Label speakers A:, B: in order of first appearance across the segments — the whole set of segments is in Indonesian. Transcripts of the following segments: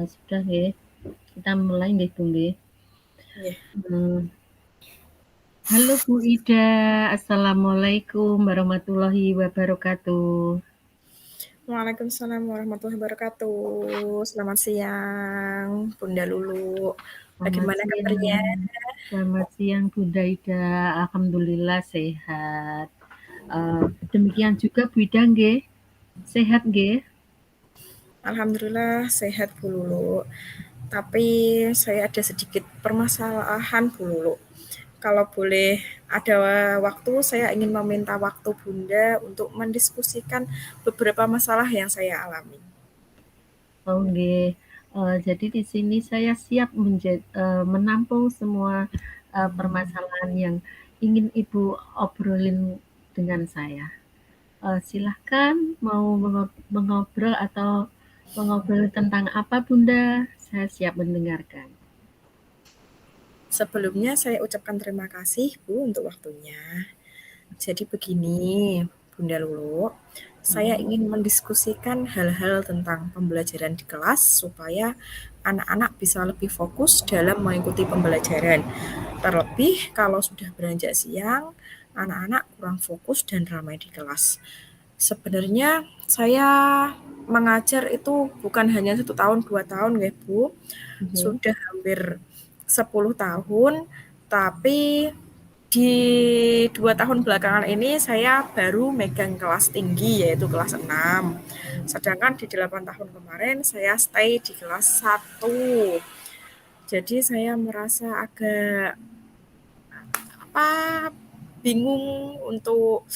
A: Sudah nggih, kita mulai nggih Bu nggih.
B: Nggih.
A: Halo Bu Ida, Assalamualaikum warahmatullahi wabarakatuh.
B: Waalaikumsalam warahmatullahi wabarakatuh. Selamat siang, Bunda Lulu.
A: Selamat
B: Bagaimana kabarnya?
A: siang. Selamat siang Bunda Ida, alhamdulillah sehat. Demikian juga Bu Ida nggih, sehat nggih?
B: Alhamdulillah sehat, Bu Lulu. Tapi saya ada sedikit permasalahan, Bu Lulu. Kalau boleh ada waktu, saya ingin meminta waktu Bunda untuk mendiskusikan beberapa masalah yang saya alami.
A: Oh nggih. Jadi di sini saya siap menampung semua permasalahan yang ingin Ibu obrolin dengan saya. Silahkan mau mengobrol atau mengobrol tentang apa Bunda? Saya siap mendengarkan.
B: Sebelumnya saya ucapkan terima kasih, Bu, untuk waktunya. Jadi begini, Bunda Lulu, saya
A: Mhm.
B: ingin mendiskusikan hal-hal tentang pembelajaran di kelas supaya anak-anak bisa lebih fokus dalam mengikuti pembelajaran. Terlebih kalau sudah beranjak siang, anak-anak kurang fokus dan ramai di kelas. Sebenarnya saya mengajar itu bukan hanya 1 tahun, 2 tahun ya Bu,
A: Oke.
B: sudah hampir 10 tahun, tapi di 2 tahun belakangan ini saya baru megang kelas tinggi yaitu kelas 6. Sedangkan di 8 tahun kemarin saya stay di kelas 1. Jadi saya merasa agak apa bingung untuk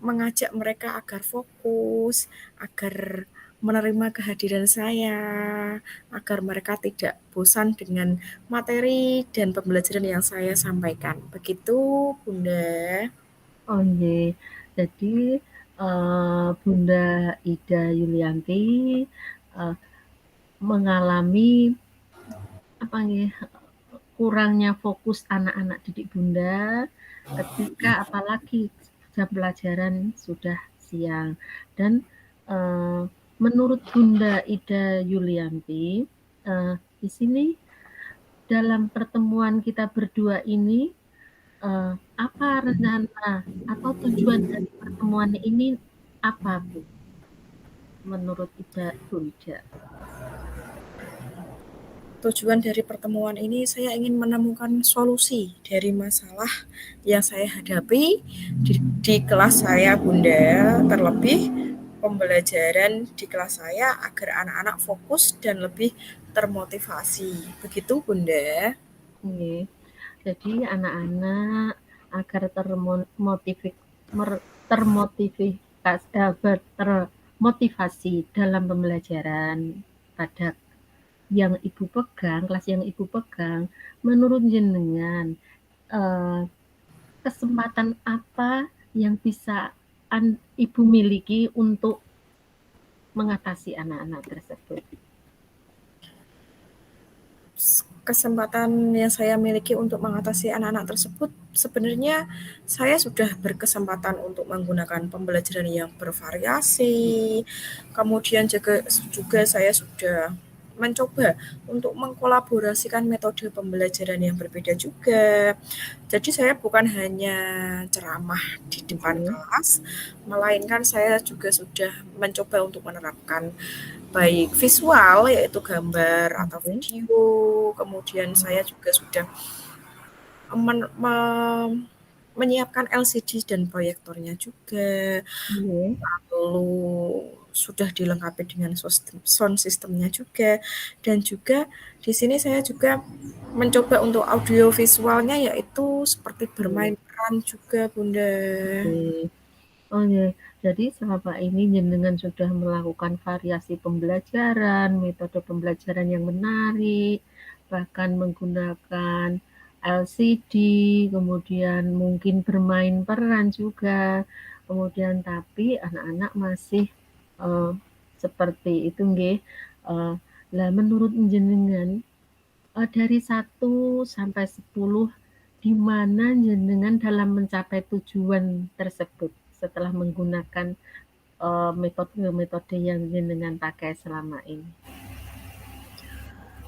B: mengajak mereka agar fokus, agar menerima kehadiran saya, agar mereka tidak bosan dengan materi dan pembelajaran yang saya sampaikan. Begitu, Bunda.
A: Oh nggih. Jadi Bunda Ida Yulianti eh, mengalami apa nggih, kurangnya fokus anak-anak didik Bunda ketika apalagi jam pelajaran sudah siang. Dan eh, menurut Bunda Ida Yulianti, di sini dalam pertemuan kita berdua ini, apa rencana atau tujuan dari pertemuan ini apa Bu? Menurut Bu Ida?
B: Tujuan dari pertemuan ini saya ingin menemukan solusi dari masalah yang saya hadapi di kelas saya, Bunda. Terlebih pembelajaran di kelas saya agar anak-anak fokus dan lebih termotivasi. Begitu, Bunda.
A: Oke. Jadi anak-anak agar termotivasi dalam pembelajaran pada yang Ibu pegang, kelas yang Ibu pegang, menurut jenengan eh, kesempatan apa yang bisa Ibu miliki untuk mengatasi anak-anak tersebut?
B: Kesempatan yang saya miliki untuk mengatasi anak-anak tersebut, sebenarnya saya sudah berkesempatan untuk menggunakan pembelajaran yang bervariasi. Kemudian juga saya sudah mencoba untuk mengkolaborasikan metode pembelajaran yang berbeda juga. Jadi saya bukan hanya ceramah di depan
A: Oke,
B: kelas, melainkan saya juga sudah mencoba untuk menerapkan baik visual yaitu gambar atau
A: oke,
B: video, kemudian saya juga sudah menyiapkan LCD dan proyektornya juga,
A: oke.
B: lalu sudah dilengkapi dengan sound systemnya juga, dan juga di sini saya juga mencoba untuk audio visualnya yaitu seperti
A: Oke.
B: bermain peran juga, Bunda.
A: Oke. Oh ya, jadi selama ini jenengan sudah melakukan variasi pembelajaran, metode pembelajaran yang menarik, bahkan menggunakan LCD, kemudian mungkin bermain peran juga, kemudian tapi anak-anak masih eh, seperti itu nggih. Eh, Lah menurut jenengan dari 1 sampai 10 di mana jenengan dalam mencapai tujuan tersebut setelah menggunakan metode-metode yang jenengan pakai selama ini?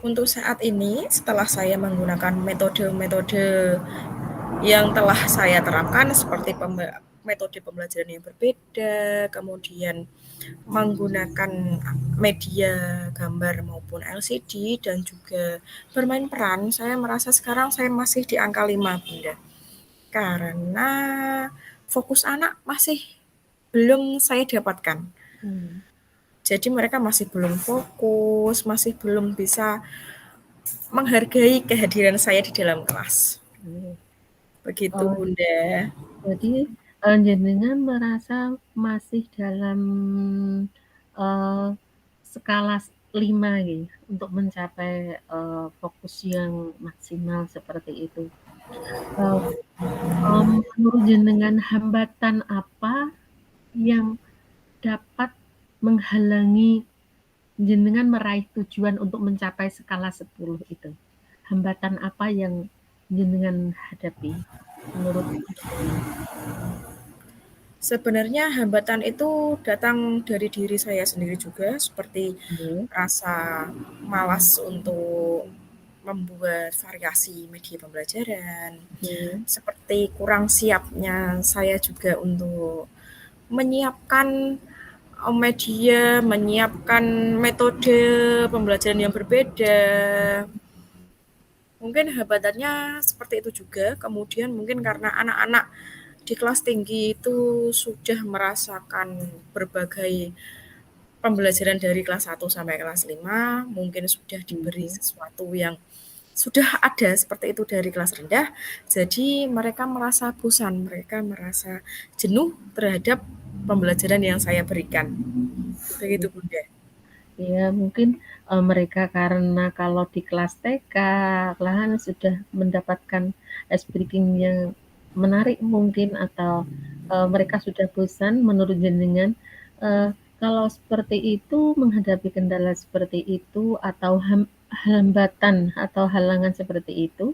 B: Untuk saat ini, setelah saya menggunakan metode-metode yang telah saya terapkan seperti metode pembelajaran yang berbeda, kemudian menggunakan media gambar maupun LCD dan juga bermain peran, saya merasa sekarang saya masih di angka 5, Bunda. Karena fokus anak masih belum saya dapatkan.
A: Hmm.
B: Jadi mereka masih belum fokus, masih belum bisa menghargai kehadiran saya di dalam kelas.
A: Oke.
B: Begitu,
A: Oh,
B: Bunda.
A: jadi jenengan merasa masih dalam eh, skala 5 gitu untuk mencapai fokus yang maksimal seperti itu. Eh, Menurut jenengan hambatan apa yang dapat menghalangi jenengan meraih tujuan untuk mencapai skala 10 itu? Hambatan apa yang jenengan hadapi menurut jenengan?
B: Sebenarnya hambatan itu datang dari diri saya sendiri juga, seperti
A: Oke,
B: rasa malas untuk membuat variasi media pembelajaran,
A: oke,
B: seperti kurang siapnya saya juga untuk menyiapkan media, menyiapkan metode pembelajaran yang berbeda. Mungkin hambatannya seperti itu juga. Kemudian mungkin karena anak-anak di kelas tinggi itu sudah merasakan berbagai pembelajaran dari kelas 1 sampai kelas 5, mungkin sudah diberi
A: oke,
B: sesuatu yang sudah ada seperti itu dari kelas rendah, jadi mereka merasa bosan, mereka merasa jenuh terhadap pembelajaran yang saya berikan. Begitu,
A: oke.
B: Bunda.
A: Ya, mungkin mereka karena kalau di kelas TK, malahan sudah mendapatkan ice breaking yang menarik mungkin atau mereka sudah bosan menurut jenengan. Eh, Kalau seperti itu, menghadapi kendala seperti itu atau hambatan atau halangan seperti itu,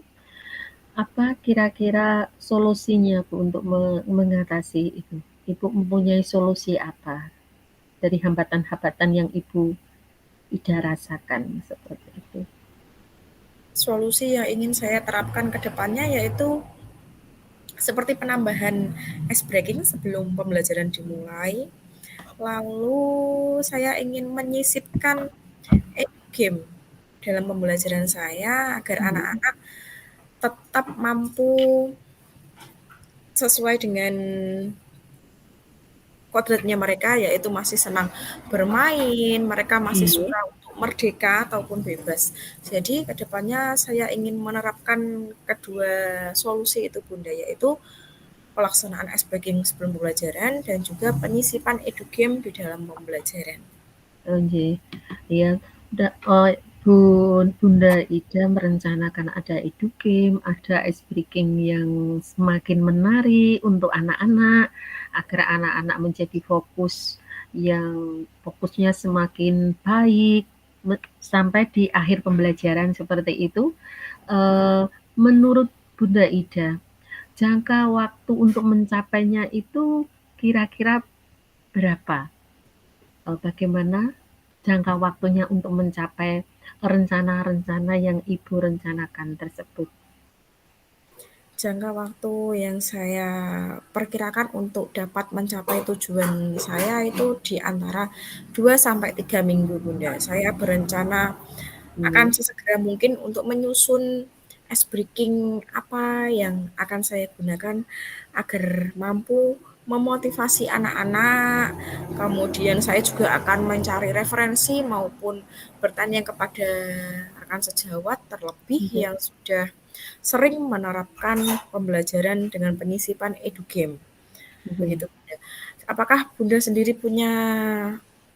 A: apa kira-kira solusinya Bu untuk mengatasi itu? Ibu mempunyai solusi apa dari hambatan-hambatan yang Ibu Ida rasakan seperti itu?
B: Solusi yang ingin saya terapkan ke depannya yaitu seperti penambahan ice breaking sebelum pembelajaran dimulai. Lalu saya ingin menyisipkan game dalam pembelajaran saya agar
A: Mhm,
B: anak-anak tetap mampu sesuai dengan kodratnya mereka, yaitu masih senang bermain, mereka masih
A: iya,
B: suka untuk merdeka ataupun bebas. Jadi kedepannya saya ingin menerapkan kedua solusi itu, Bunda, yaitu pelaksanaan ice breaking sebelum pembelajaran dan juga penyisipan edu game di dalam pembelajaran.
A: nggih. Iya, Bu Bunda Ida merencanakan ada educame, ada ice breaking yang semakin menarik untuk anak-anak, agar anak-anak menjadi fokusnya semakin baik, sampai di akhir pembelajaran seperti itu. Menurut Bunda Ida, jangka waktu untuk mencapainya itu kira-kira berapa? Bagaimana jangka waktunya untuk mencapai rencana-rencana yang Ibu rencanakan tersebut?
B: Jangka waktu yang saya perkirakan untuk dapat mencapai tujuan saya itu di antara 2 sampai 3 minggu, Bunda. Saya berencana akan
A: Iya,
B: sesegera mungkin untuk menyusun ice breaking apa yang akan saya gunakan agar mampu memotivasi anak-anak. Kemudian saya juga akan mencari referensi maupun bertanya kepada rekan sejawat terlebih
A: iya,
B: yang sudah sering menerapkan pembelajaran dengan penyisipan edu game.
A: iya.
B: Begitu, Bunda. Apakah Bunda sendiri punya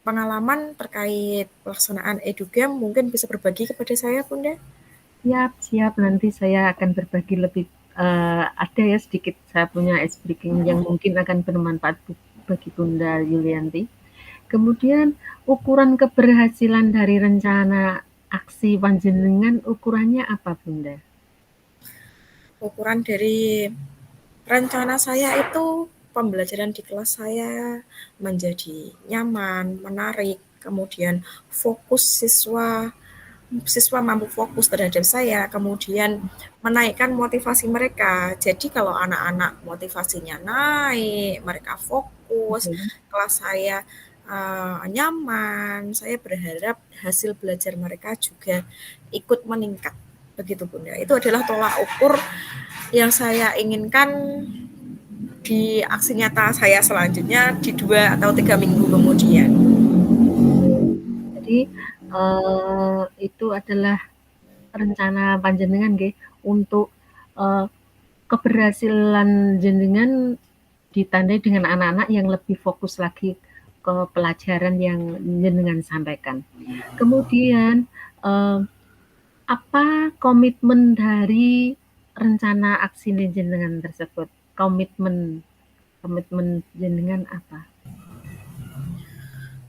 B: pengalaman terkait pelaksanaan edu game? Mungkin bisa berbagi kepada saya, Bunda?
A: Siap, siap. Nanti saya akan berbagi lebih, ada ya sedikit saya punya ice breaking yang mungkin akan bermanfaat bagi Bunda Yulianti. Kemudian ukuran keberhasilan dari rencana aksi panjenengan ukurannya apa, Bunda?
B: Ukuran dari rencana saya itu pembelajaran di kelas saya menjadi nyaman, menarik, kemudian fokus siswa siswa mampu fokus terhadap saya, kemudian menaikkan motivasi mereka. Jadi kalau anak-anak motivasinya naik, mereka fokus,
A: Oke.
B: kelas saya nyaman, saya berharap hasil belajar mereka juga ikut meningkat. Begitu Bunda. Itu adalah tolak ukur yang saya inginkan di aksi nyata saya selanjutnya di 2 atau 3 minggu kemudian.
A: Jadi itu adalah rencana panjenengan nggih untuk eee, keberhasilan jenengan ditandai dengan anak-anak yang lebih fokus lagi ke pelajaran yang jenengan sampaikan. Kemudian, apa komitmen dari rencana aksi jenengan tersebut? Komitmen komitmen jenengan apa?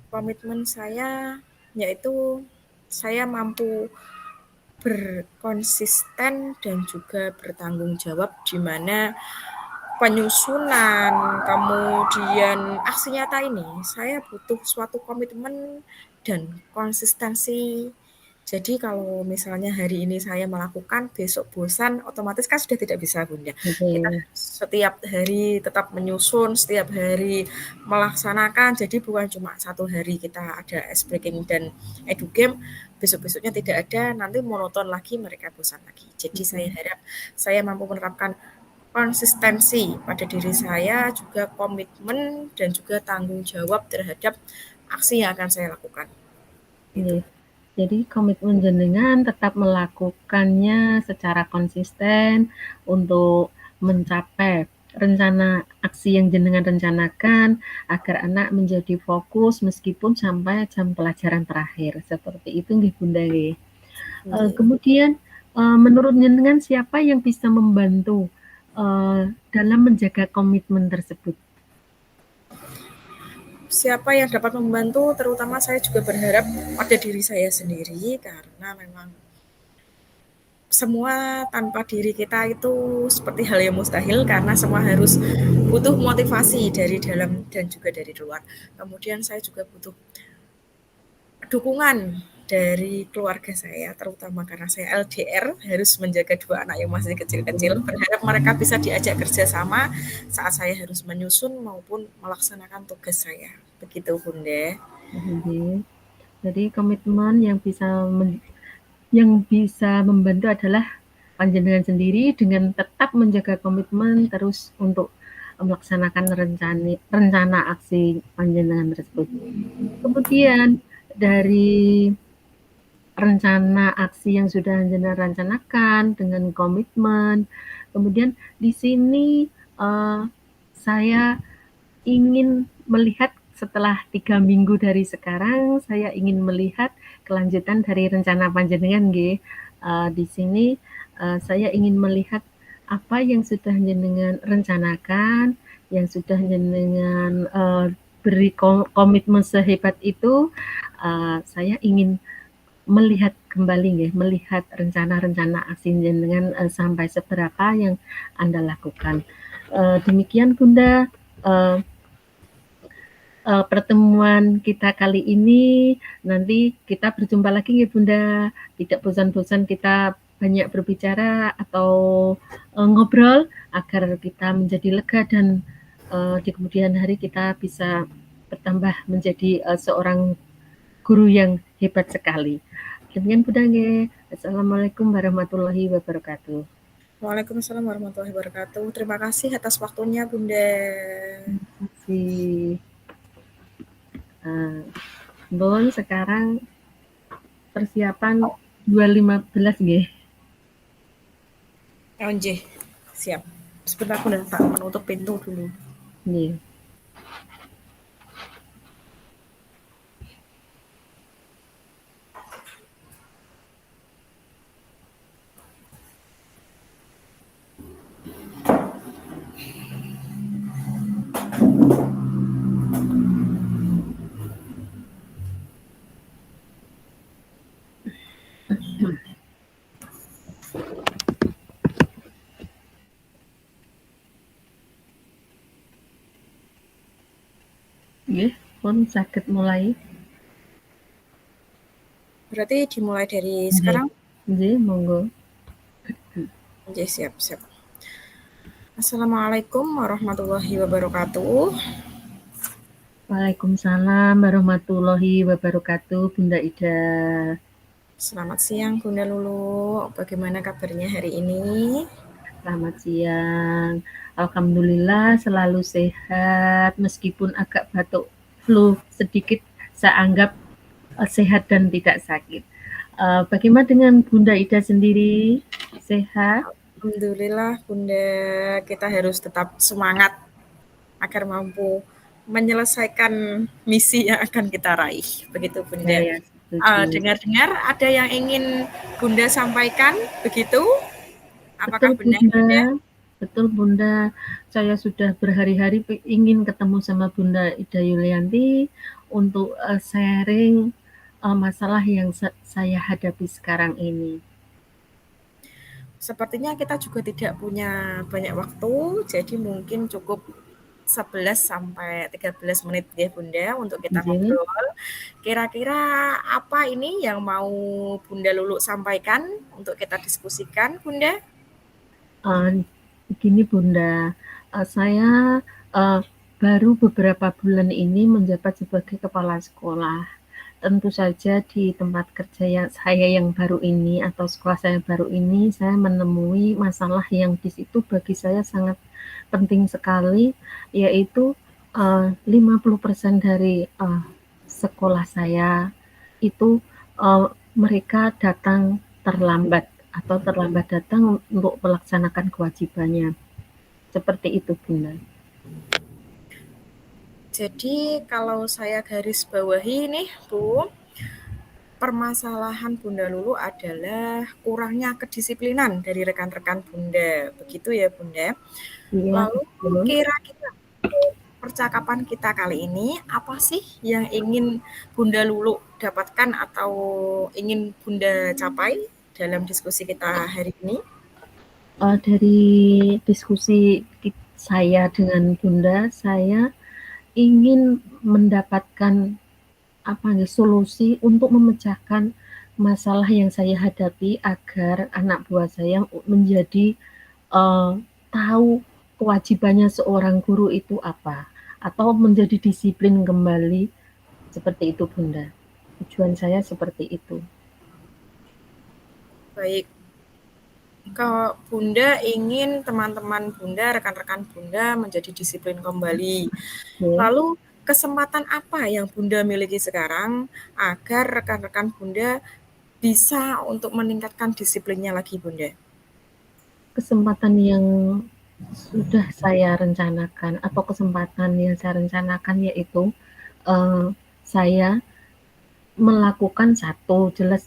B: Komitmen saya yaitu saya mampu berkonsisten dan juga bertanggung jawab di mana penyusunan, kemudian aksi nyata ini saya butuh suatu komitmen dan konsistensi. Jadi kalau misalnya hari ini saya melakukan, besok bosan, otomatis kan sudah tidak bisa Bunda. Kita
A: Oke,
B: setiap hari tetap menyusun, setiap hari melaksanakan. Jadi bukan cuma 1 hari kita ada ice breaking dan edu game, besok-besoknya tidak ada, nanti monoton lagi, mereka bosan lagi. Jadi saya
A: oke.
B: harap saya mampu menerapkan konsistensi pada diri saya, juga komitmen dan juga tanggung jawab terhadap aksi yang akan saya lakukan. Itu.
A: Nggih. Jadi komitmen jenengan tetap melakukannya secara konsisten untuk mencapai rencana aksi yang jenengan rencanakan agar anak menjadi fokus meskipun sampai jam pelajaran terakhir, seperti itu nggih Bunda nggih. Kemudian, menurut jenengan siapa yang bisa membantu, dalam menjaga komitmen tersebut?
B: Siapa yang dapat membantu, terutama saya juga berharap pada diri saya sendiri, karena memang semua tanpa diri kita itu seperti hal yang mustahil karena semua harus butuh motivasi dari dalam dan juga dari luar. Kemudian saya juga butuh dukungan dari keluarga saya, terutama karena saya LDR, harus menjaga 2 anak yang masih kecil-kecil. Berharap mereka bisa diajak kerjasama saat saya harus menyusun maupun melaksanakan tugas saya. Begitu, Bunda.
A: Nggih. Jadi komitmen yang bisa membantu adalah panjenengan sendiri dengan tetap menjaga komitmen terus untuk melaksanakan rencana aksi panjenengan tersebut. Kemudian dari rencana aksi yang sudah jenengan rencanakan dengan komitmen, kemudian di sini saya ingin melihat setelah 3 minggu dari sekarang, saya ingin melihat kelanjutan dari rencana panjenengan nggih. Di sini saya ingin melihat apa yang sudah jenengan rencanakan, yang sudah jenengan beri komitmen sehebat itu. Saya ingin melihat kembali nggih, melihat rencana-rencana aksi jenengan sampai seberapa yang Anda lakukan. Demikian Bunda, eee pertemuan kita kali ini. Nanti kita berjumpa lagi ya Bunda. Tidak bosan-bosan kita banyak berbicara atau ngobrol agar kita menjadi lega dan di kemudian hari kita bisa bertambah menjadi seorang guru yang hebat sekali. Demikian Bunda nggih. Assalamualaikum warahmatullahi wabarakatuh.
B: Waalaikumsalam warahmatullahi wabarakatuh. Terima kasih atas waktunya, Bunda.
A: Terima kasih. Bon, sekarang persiapan 2.15 nggih.
B: ONJ, siap. Sebentar Bunda, tak menutup pintu dulu.
A: Nggih. Nggih, pun saged mulai.
B: berarti dimulai dari
A: Nggih.
B: sekarang?
A: Nggih, monggo.
B: Oke, siap, siap. Assalamualaikum warahmatullahi wabarakatuh.
A: Waalaikumsalam warahmatullahi wabarakatuh, Bunda Ida.
B: Selamat siang Bunda Lulu, bagaimana kabarnya hari ini?
A: Selamat siang. Alhamdulillah selalu sehat, meskipun agak batuk flu sedikit, saya anggap sehat dan tidak sakit. Bagaimana dengan Bunda Ida sendiri? Sehat?
B: Alhamdulillah Bunda, kita harus tetap semangat agar mampu menyelesaikan misi yang akan kita raih. Begitu Bunda.
A: Saya setuju.
B: Dengar-dengar ada yang ingin Bunda sampaikan, begitu? Apakah
A: Betul
B: benar
A: Bunda,
B: Bunda?
A: betul Bunda. Saya sudah berhari-hari ingin ketemu sama Bunda Ida Yulianti untuk sharing masalah yang saya hadapi sekarang ini.
B: Sepertinya kita juga tidak punya banyak waktu, jadi mungkin cukup 11 sampai 13 menit ya Bunda untuk kita
A: Nggih.
B: ngobrol. Kira-kira apa ini yang mau Bunda Lulu sampaikan untuk kita diskusikan Bunda?
A: Begini Bunda, saya baru beberapa bulan ini menjabat sebagai kepala sekolah. Tentu saja di tempat kerja saya yang baru ini atau sekolah saya baru ini, saya menemui masalah yang di situ bagi saya sangat penting sekali, yaitu 50% dari sekolah saya itu mereka datang terlambat atau terlambat datang untuk melaksanakan kewajibannya. Seperti itu, Bunda.
B: Jadi kalau saya garis bawahi nih Bu, permasalahan Bunda Lulu adalah kurangnya kedisiplinan dari rekan-rekan Bunda. Begitu ya Bunda.
A: Iya,
B: Lalu
A: betul.
B: kira-kira percakapan kita kali ini apa sih yang ingin Bunda Lulu dapatkan atau ingin Bunda capai dalam diskusi kita hari ini?
A: Dari diskusi saya dengan Bunda, saya ingin mendapatkan solusi untuk memecahkan masalah yang saya hadapi agar anak buah saya menjadi tahu kewajibannya seorang guru itu apa, atau menjadi disiplin kembali, seperti itu Bunda. Tujuan saya seperti itu.
B: Baik, kalau Bunda ingin teman-teman Bunda, rekan-rekan Bunda menjadi disiplin kembali.
A: Ya.
B: Lalu kesempatan apa yang Bunda miliki sekarang agar rekan-rekan Bunda bisa untuk meningkatkan disiplinnya lagi Bunda?
A: Kesempatan yang sudah saya rencanakan atau kesempatan yang saya rencanakan yaitu saya melakukan satu, jelas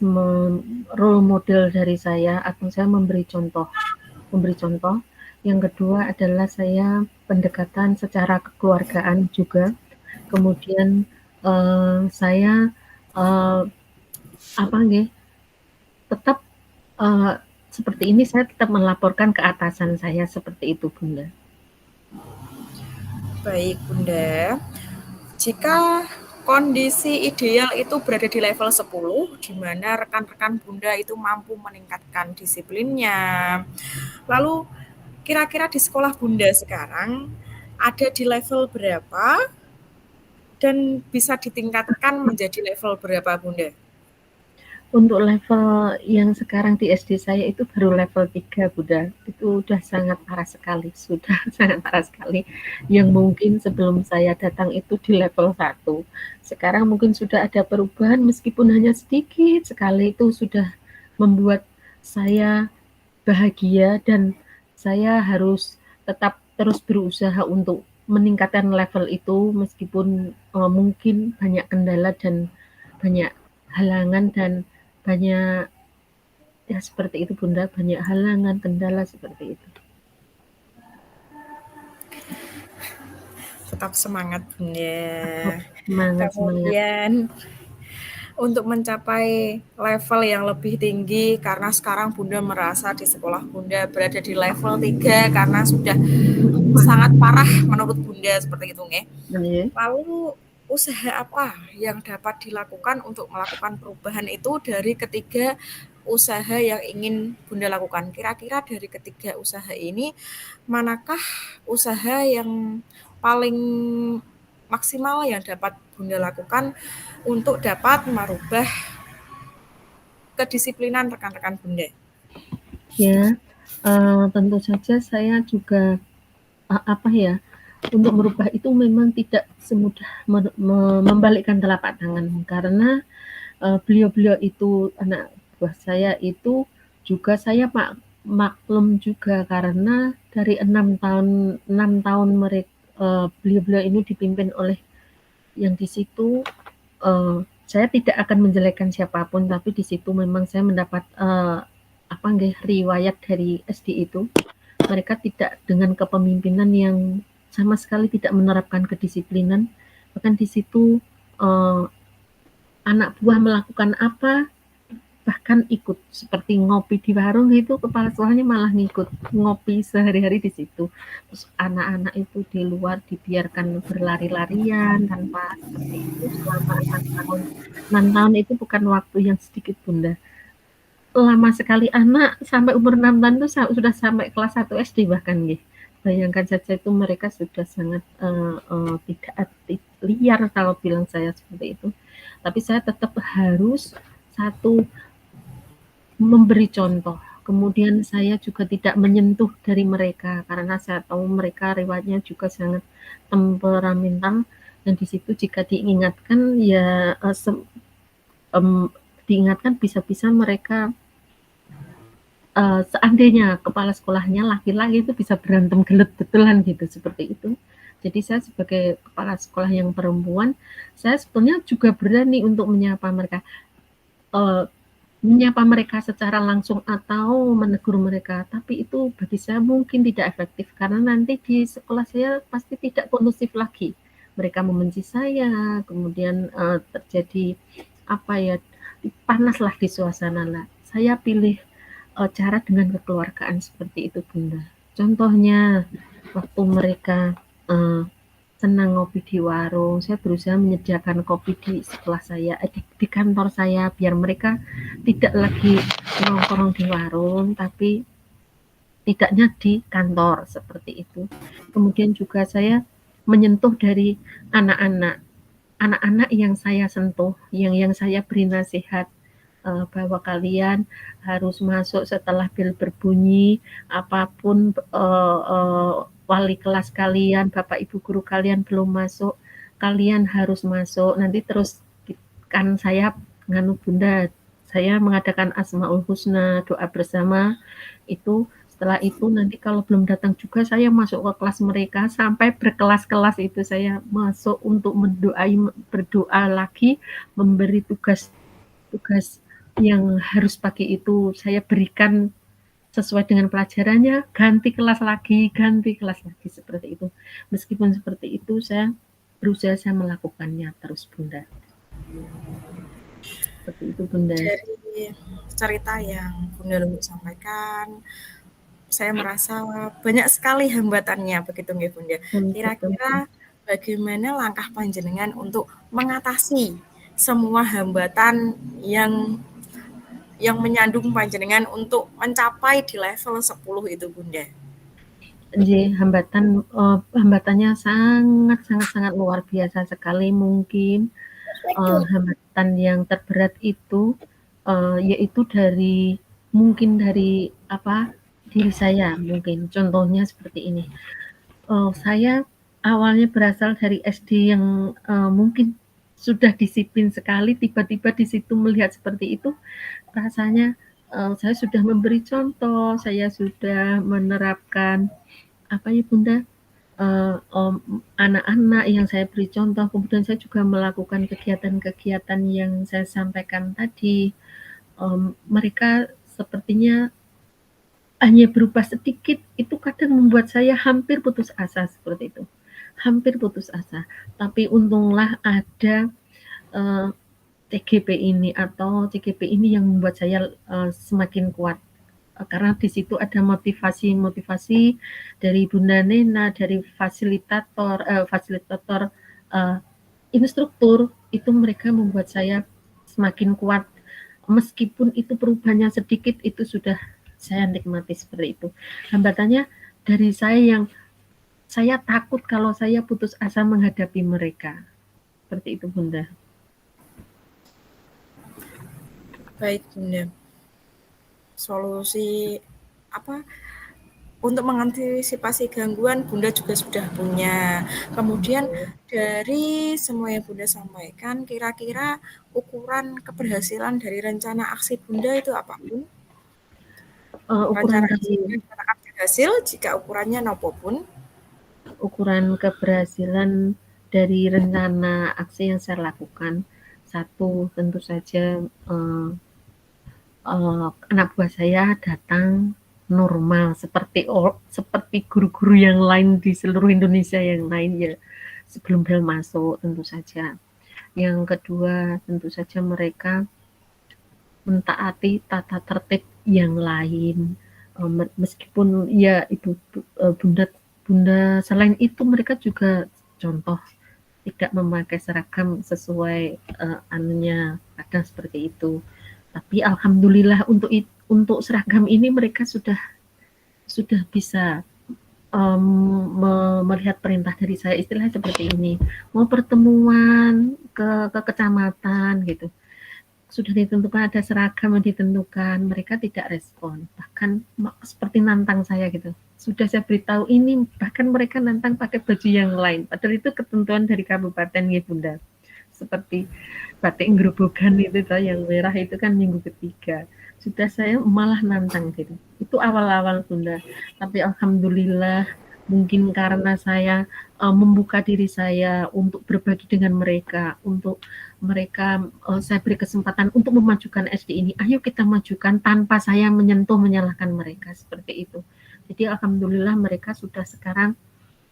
A: role model dari saya atau saya memberi contoh. Yang kedua adalah saya pendekatan secara kekeluargaan juga. Kemudian saya tetap seperti ini, saya tetap melaporkan ke atasan saya, seperti itu Bunda.
B: Baik Bunda, jika kondisi ideal itu berada di level 10, di mana rekan-rekan Bunda itu mampu meningkatkan disiplinnya. Lalu kira-kira di sekolah Bunda sekarang ada di level berapa dan bisa ditingkatkan menjadi level berapa Bunda?
A: Untuk level yang sekarang di SD saya itu baru level 3 Bunda, itu udah sangat parah sekali, sudah sangat parah sekali, yang mungkin sebelum saya datang itu di level 1. Sekarang mungkin sudah ada perubahan meskipun hanya sedikit sekali, itu sudah membuat saya bahagia dan saya harus tetap terus berusaha untuk meningkatkan level itu meskipun mungkin banyak kendala dan banyak halangan dan banyak ya seperti itu Bunda, banyak halangan, kendala seperti itu.
B: Tetap semangat Bunda.
A: Semangat.
B: Kemudian untuk mencapai level yang lebih tinggi karena sekarang Bunda merasa di sekolah Bunda berada di level 3 karena sudah sangat parah menurut Bunda seperti itu nggih.
A: Iya.
B: Lalu usaha apa yang dapat dilakukan untuk melakukan perubahan itu dari ketiga usaha yang ingin Bunda lakukan. Kira-kira dari ketiga usaha ini, manakah usaha yang paling maksimal yang dapat Bunda lakukan untuk dapat merubah kedisiplinan rekan-rekan Bunda?
A: Ya, tentu saja saya juga, apa ya, untuk merubah itu memang tidak semudah membalikkan telapak tangan karena beliau-beliau itu anak buah saya itu juga saya maklum juga karena dari 6 tahun mereka beliau-beliau ini dipimpin oleh yang di situ saya tidak akan menjelekkan siapapun tapi di situ memang saya mendapat apa nggih riwayat dari SD itu mereka tidak dengan kepemimpinan yang sama sekali tidak menerapkan kedisiplinan bahkan di situ eh, anak buah melakukan apa bahkan ikut seperti ngopi di warung itu kepala sekolahnya malah ngikut ngopi sehari-hari di situ. Terus anak-anak itu di luar dibiarkan berlari-larian tanpa seperti itu selama 6 tahun. 6 tahun itu bukan waktu yang sedikit Bunda. Lama sekali anak sampai umur 6 tahun itu sudah sampai kelas 1 SD bahkan nih. Bayangkan saja itu mereka sudah sangat tidak liar kalau bilang saya seperti itu. Tapi saya tetap harus satu memberi contoh. Kemudian saya juga tidak menyentuh dari mereka karena saya tahu mereka riwayatnya juga sangat temperamental dan di situ jika diingatkan ya diingatkan bisa-bisa mereka seandainya kepala sekolahnya laki-laki itu bisa berantem gelet betulan gitu seperti itu. Jadi saya sebagai kepala sekolah yang perempuan, saya sebetulnya juga berani untuk menyapa mereka. Menyapa mereka secara langsung atau menegur mereka, tapi itu bagi saya mungkin tidak efektif karena nanti di sekolah saya pasti tidak kondusif lagi. Mereka membenci saya, kemudian terjadi apa ya panaslah di suasana lah. Saya pilih cara dengan kekeluargaan seperti itu Bunda. Contohnya waktu mereka senang ngopi di warung, saya berusaha menyediakan kopi di sekolah saya, di kantor saya, biar mereka tidak lagi nongkrong di warung, tapi tidaknya di kantor, seperti itu. Kemudian juga saya menyentuh dari anak-anak, anak-anak yang saya sentuh, yang saya beri nasihat, bahwa kalian harus masuk setelah bel berbunyi, apapun wali kelas kalian, bapak ibu guru kalian belum masuk, kalian harus masuk. Nanti terus kan saya nganu Bunda, saya mengadakan Asmaul Husna, doa bersama itu. Setelah itu nanti kalau belum datang juga saya masuk ke kelas mereka sampai berkelas-kelas itu saya masuk untuk berdoa lagi, memberi tugas yang harus pagi itu saya berikan sesuai dengan pelajarannya, ganti kelas lagi seperti itu. Meskipun seperti itu saya berusaha saya melakukannya terus Bunda. Seperti itu Bunda.
B: Dari cerita yang Bunda Lulu sampaikan, saya merasa banyak sekali hambatannya begitu nggih Bunda.
A: Betul.
B: Kira-kira bagaimana langkah panjenengan untuk mengatasi semua hambatan yang menyandung panjenengan untuk mencapai di level 10 itu Bunda?
A: Hambatannya sangat luar biasa sekali mungkin. Hambatan yang terberat itu yaitu dari apa diri saya mungkin contohnya seperti ini saya awalnya berasal dari SD yang mungkin sudah disiplin sekali tiba-tiba di situ melihat seperti itu rasanya saya sudah memberi contoh saya sudah menerapkan apa ya Bunda anak-anak yang saya beri contoh, kemudian saya juga melakukan kegiatan-kegiatan yang saya sampaikan tadi. Mereka sepertinya hanya berubah sedikit, itu kadang membuat saya hampir putus asa seperti itu. Hampir putus asa. Tapi untunglah ada TGP ini atau CGP ini yang membuat saya semakin kuat karena di situ ada motivasi-motivasi dari Bunda Nena, dari fasilitator instruktur itu mereka membuat saya semakin kuat. Meskipun itu perubahannya sedikit, itu sudah saya nikmati seperti itu. Hambatannya dari saya yang saya takut kalau saya putus asa menghadapi mereka. Seperti itu, Bunda.
B: Baik, Bunda. Solusi apa untuk mengantisipasi gangguan Bunda juga sudah punya. Kemudian dari semua yang Bunda sampaikan, kira-kira ukuran keberhasilan dari rencana aksi Bunda itu apa, Bun?
A: Ukuran
B: Rencana aksi
A: dari
B: Bunda akan berhasil jika ukurannya nopo pun.
A: ukuran keberhasilan dari rencana aksi yang saya lakukan, satu tentu saja anak buah saya datang normal seperti guru-guru yang lain di seluruh Indonesia yang lain ya sebelum bel masuk tentu saja. Yang kedua tentu saja mereka mentaati tata tertib yang lain. Meskipun ya itu bunda bunda selain itu mereka juga contoh tidak memakai seragam sesuai anunya kadang seperti itu. Tapi alhamdulillah untuk seragam ini mereka sudah bisa melihat perintah dari saya istilahnya seperti ini. Mau pertemuan ke kecamatan gitu. Sudah ditentukan ada seragam yang ditentukan, mereka tidak respon. Bahkan seperti nantang saya gitu. Sudah saya beritahu ini, bahkan mereka nantang pakai baju yang lain. Padahal itu ketentuan dari kabupaten ya Bunda. Seperti batik gerobogan itu toh yang merah itu kan minggu ketiga. Sudah saya malah nantang gitu. Itu awal-awal Bunda. Tapi alhamdulillah mungkin karena saya membuka diri saya untuk berbagi dengan mereka, untuk mereka saya beri kesempatan untuk memajukan SD ini. Ayo kita majukan tanpa saya menyentuh menyalahkan mereka seperti itu. Jadi alhamdulillah mereka sudah sekarang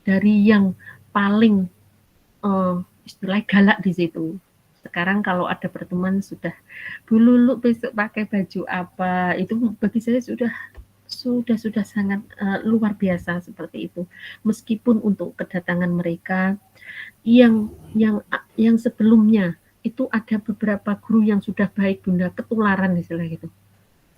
A: dari yang paling istilah galak di situ. Sekarang kalau ada pertemuan sudah Bu Lulu besok pakai baju apa itu bagi saya sudah sangat luar biasa seperti itu. Meskipun untuk kedatangan mereka yang sebelumnya itu ada beberapa guru yang sudah baik Bunda ketularan istilah gitu.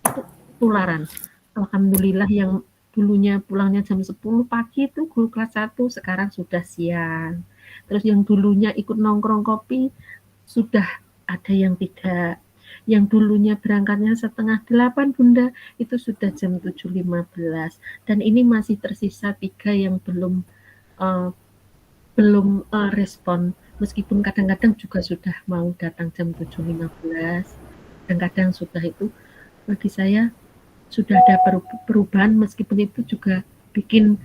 A: Itu ketularan. Alhamdulillah yang dulunya pulangnya jam 10 pagi itu guru kelas 1 sekarang sudah siang. Terus yang dulunya ikut nongkrong kopi sudah ada yang tidak. Yang dulunya berangkatnya setengah 8 Bunda itu sudah jam 7.15 dan ini masih tersisa 3 yang uh, respon meskipun kadang-kadang juga sudah mau datang jam 7.15 kadang-kadang sudah itu bagi saya sudah ada perubahan meskipun itu juga bikin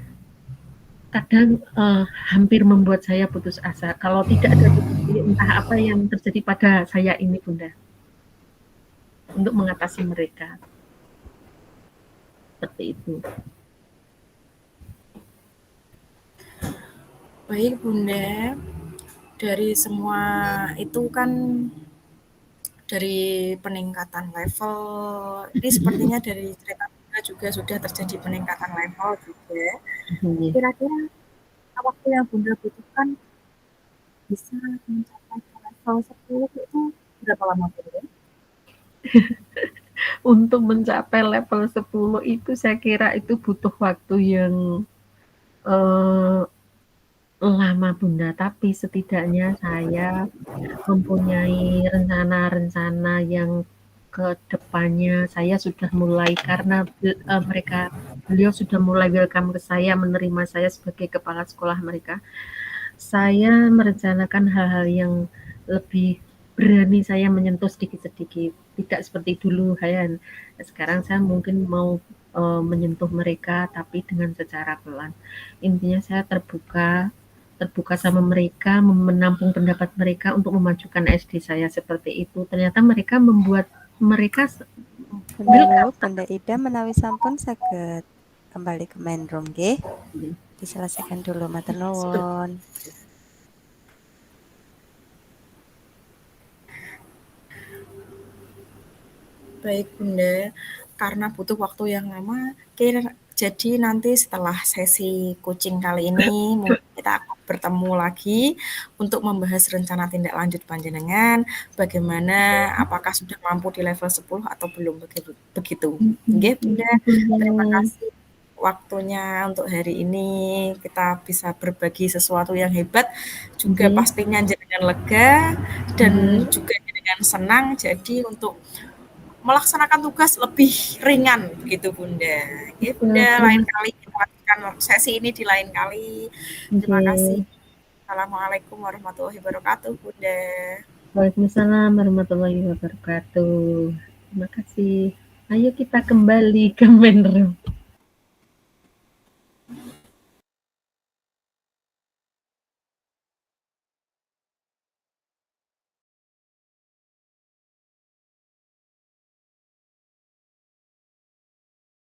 A: kadang hampir membuat saya putus asa kalau tidak ada entah apa yang terjadi pada saya ini Bunda untuk mengatasi mereka seperti itu.
B: Baik Bunda, dari semua itu kan dari peningkatan level, ini sepertinya dari cerita Bunda juga sudah terjadi peningkatan level juga. Kira-kira waktu yang Bunda butuhkan bisa mencapai level 10 itu berapa lama Bunda?
A: Untuk mencapai level 10 itu saya kira itu butuh waktu yang lama Bunda, tapi setidaknya saya mempunyai rencana-rencana yang ke depannya saya sudah mulai karena beliau sudah mulai welcome ke saya, menerima saya sebagai kepala sekolah mereka. Saya merencanakan hal-hal yang lebih berani saya menyentuh sedikit-sedikit, tidak seperti dulu Hayan. Sekarang saya mungkin mau menyentuh mereka tapi dengan secara pelan. Intinya saya terbuka sama mereka, menampung pendapat mereka untuk memajukan SD saya seperti itu. Ternyata mereka membuat mereka
C: Bunda Lulu, Bunda Ida menawi sampun saged kembali ke main room nggih. Diselesaikan dulu matur nuwun.
B: Baik Bunda, karena butuh waktu yang lama, jadi nanti setelah sesi coaching kali ini mungkin kita akan bertemu lagi untuk membahas rencana tindak lanjut panjenengan, bagaimana, apakah sudah mampu di level 10 atau belum begitu. Nggih, Bunda. Terima kasih waktunya untuk hari ini. Kita bisa berbagi sesuatu yang hebat, juga pastinya jenengan lega dan juga jenengan senang. Jadi untuk melaksanakan tugas lebih ringan begitu, Bunda. Oke, Bunda, lain kali kita lanjutkan sesi ini di lain kali. Terima kasih. Assalamualaikum warahmatullahi wabarakatuh, Bunda.
A: Waalaikumsalam warahmatullahi wabarakatuh. Terima kasih. Ayo kita kembali ke main room.